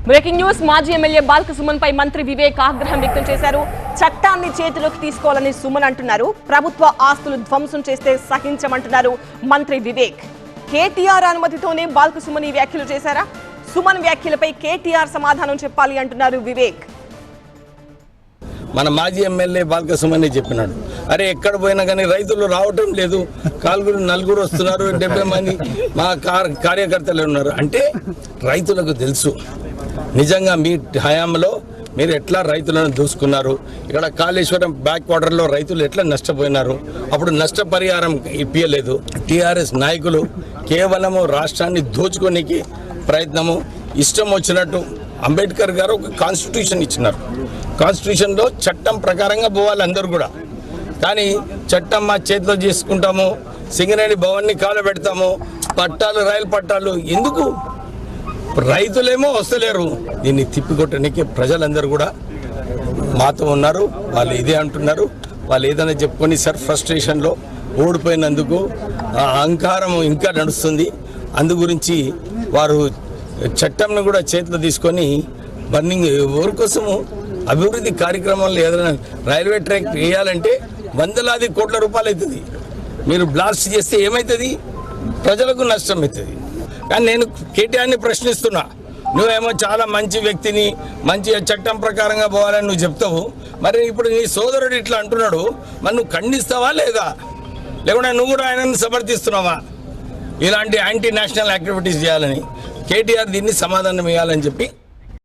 Breaking news. మాజీ MLA Balka Suman పై మంత్రి వివేక్ ఆగ్రహం వ్యక్తం చేశారు. చట్టాన్ని చేతిలోకి తీసుకోవాలని సుమన్ అంటున్నారు. ప్రభుత్వ ఆస్తులు ధ్వంసం చేస్తే సహించమంటున్నారు మంత్రి వివేక్. కేటీఆర్ అనుమతితోనే బాల్క సుమన్ ఈ వ్యాఖ్యలు చేశారా? సుమన్ వ్యాఖ్యలపై కేటీఆర్ సమాధానం చెప్పాలి అంటున్నారు వివేక్. మన మాజీ ఎమ్మెల్యే బాల్క సుమన్ చెప్పినాడు, అరే ఎక్కడ పోయినా కానీ రైతులు రావటం లేదు, నలుగురు వస్తున్నారు, 70 మంది మా కార్యకర్తలు ఉన్నారు అంటే రైతులకు తెలుసు నిజంగా మీ హయాంలో మీరు ఎట్లా రైతులను దూసుకున్నారు. ఇక్కడ కాళేశ్వరం బ్యాక్ వాటర్లో రైతులు ఎట్లా నష్టపోయినారు, అప్పుడు నష్టపరిహారం ఇప్పించలేదు. టీఆర్ఎస్ నాయకులు కేవలము రాష్ట్రాన్ని దోచుకోనికి ప్రయత్నము, ఇష్టం వచ్చినట్టు. అంబేద్కర్ గారు ఒక కాన్స్టిట్యూషన్ ఇచ్చినారు, కాన్స్టిట్యూషన్లో చట్టం ప్రకారంగా పోవాలి అందరూ కూడా. కానీ చట్టం మా చేతిలో చేసుకుంటాము, సింగరేణి భవన్ని కాలబెడతాము, పట్టాలు రైలు పట్టాలు ఎందుకు? రైతులేమో వస్తలేరు. దీన్ని తిప్పికొట్టడానికి ప్రజలందరూ కూడా మాతో ఉన్నారు. వాళ్ళు ఇదే అంటున్నారు. వాళ్ళు ఏదైనా చెప్పుకొని సార్ ఫ్రస్ట్రేషన్లో ఓడిపోయినందుకు అహంకారం ఇంకా నడుస్తుంది. అందు గురించి వారు చట్టంను కూడా చేతిలో తీసుకొని బర్నింగ్ ఎవరి కోసము అభివృద్ధి కార్యక్రమాల్లో ఏదైనా రైల్వే ట్రాక్ వేయాలంటే వందలాది కోట్ల రూపాయలు అవుతుంది. మీరు బ్లాస్ట్ చేస్తే ఏమవుతుంది? ప్రజలకు నష్టం అవుతుంది. కానీ నేను కేటీఆర్ని ప్రశ్నిస్తున్నా, నువ్వేమో చాలా మంచి వ్యక్తిని, మంచి చట్టం ప్రకారంగా పోవాలని నువ్వు చెప్తావు. మరి ఇప్పుడు నీ సోదరుడు ఇట్లా అంటున్నాడు, మరి నువ్వు ఖండిస్తావా లేదా? లేకుంటే నువ్వు కూడా ఆయనను సమర్థిస్తున్నావా ఇలాంటి యాంటీ నేషనల్ యాక్టివిటీస్ చేయాలని? కేటీఆర్ దీన్ని సమాధానం ఇవ్వాలని చెప్పి